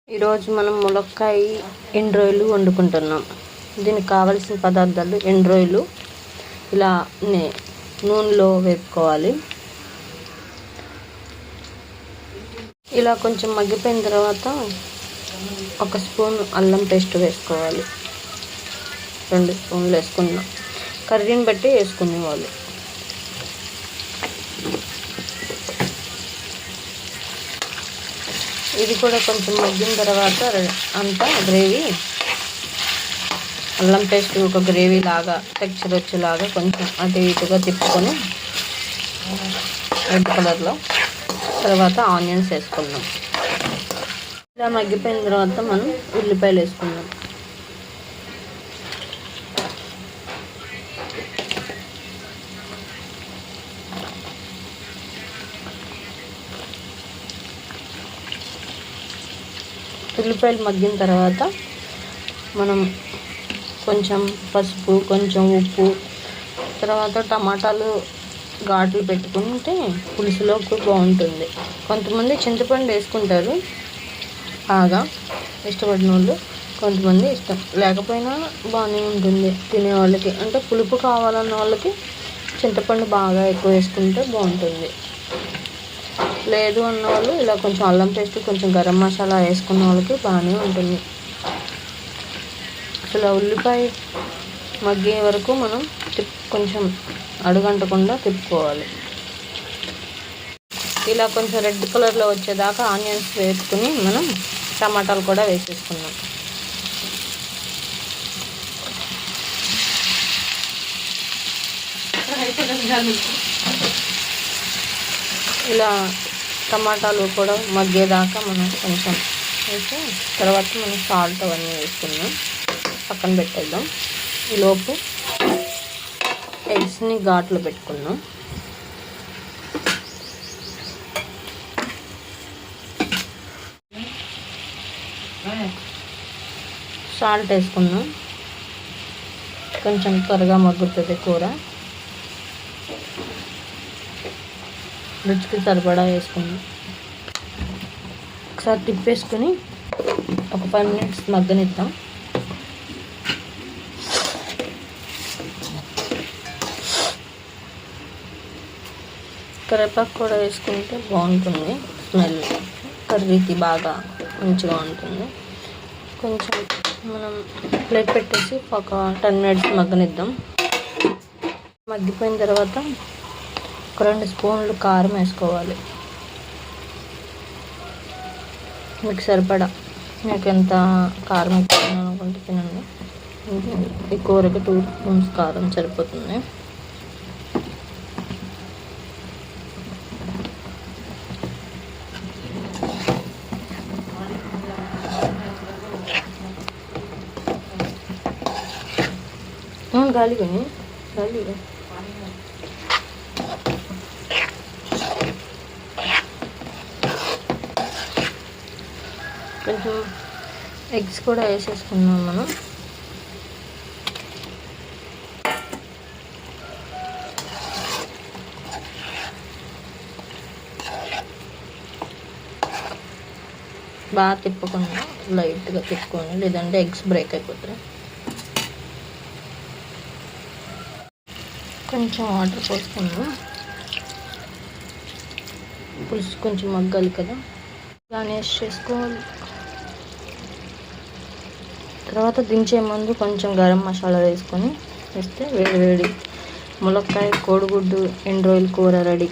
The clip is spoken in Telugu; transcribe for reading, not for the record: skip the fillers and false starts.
ఈరోజు మనం ములక్కాయ ఎండ్రోయిలు వండుకుంటున్నాం. దీనికి కావలసిన పదార్థాలు: ఎండ్రోయిలు ఇలా నూనెలో వేపుకోవాలి. ఇలా కొంచెం మగ్గిపోయిన తర్వాత 1 స్పూన్ అల్లం పేస్ట్ వేసుకోవాలి. 2 స్పూన్లు వేసుకున్నాం. కర్రీని బట్టి వేసుకునేవాళ్ళు. ఇది కూడా కొంచెం మగ్గిన తర్వాత అంతా గ్రేవీ, అల్లం పేస్ట్ ఒక గ్రేవీ లాగా టెక్స్చర్ వచ్చేలాగా కొంచెం అటు ఇటుగా తిప్పుకొని రెడ్ కలర్లో తర్వాత ఆనియన్స్ వేసుకుందాం. ఇలా మగ్గిపోయిన తర్వాత మనం ఉల్లిపాయలు వేసుకుందాం. ఉల్లిపాయలు మగ్గిన తర్వాత మనం కొంచెం పసుపు, కొంచెం ఉప్పు, తర్వాత టమాటాలు ఘాట్లు పెట్టుకుంటే పులుసులోకి బాగుంటుంది. కొంతమంది చింతపండు వేసుకుంటారు బాగా ఇష్టపడిన వాళ్ళు, కొంతమంది ఇష్టం లేకపోయినా బాగానే ఉంటుంది తినేవాళ్ళకి. అంటే పులుపు కావాలన్న వాళ్ళకి చింతపండు బాగా ఎక్కువ వేసుకుంటే బాగుంటుంది. లేదు అన్న వాళ్ళు ఇలా కొంచెం అల్లం పేస్ట్, కొంచెం గరం మసాలా వేసుకున్న వాళ్ళకి బాగానే ఉంటుంది. అసలు ఉల్లిపాయ మగ్గే వరకు మనం కొంచెం అడుగంటకుండా తిప్పుకోవాలి. ఇలా కొంచెం రెడ్ కలర్లో వచ్చేదాకా ఆనియన్స్ వేసుకుని మనం టమాటాలు కూడా వేసేసుకున్నాం. ఇలా టమాటాలు కూడా మగ్గేదాకా మనం కొంచెం వేసి తర్వాత మనం సాల్ట్ అవన్నీ వేసుకుందాం. పక్కన పెట్టేద్దాం. ఈలోపు ఎగ్స్ని ఘాట్లు పెట్టుకుందాం. సాల్ట్ వేసుకుందాం. కొంచెం త్వరగా మగ్గుతుంది కూర. రుచికి సరిపడా వేసుకుందాం. ఒకసారి తిప్పేసుకుని ఒక 5 మినిట్స్ మగ్గనిద్దాం. కరివేపాకు కూడా వేసుకుంటే బాగుంటుంది. స్మెల్ కర్రీకి బాగా మంచిగా ఉంటుంది. కొంచెం మనం ప్లేట్ పెట్టేసి ఒక 10 మినిట్స్ మగ్గనిద్దాం. మగ్గిపోయిన తర్వాత ఒక 2 స్పూన్లు కారం వేసుకోవాలి. మీకు సరిపడా, మీకు ఎంత కారం ఎక్కువ అనుకుంటే తినండి. ఈ కూరకి 2 స్పూన్స్ కారం సరిపోతుంది. గాలి కొంచెం ఎగ్స్ కూడా వేసేసుకున్నాం మనం. బాగా తిప్పుకున్నాం, లైట్గా తిప్పుకొని, లేదంటే ఎగ్స్ బ్రేక్ అయిపోతాయి. కొంచెం వాటర్ పోసుకున్నాం. పులుసు కొంచెం మగ్గాలి కదా, గార్నిష్ చేసుకోవాలి. తర్వాత దించే ముందు కొంచెం గరం మసాలా వేసుకొని వేస్తే వేడి వేడి ములక్కాయ కోడిగుడ్డు ఎండ్రోయిల్ కూర రెడీ.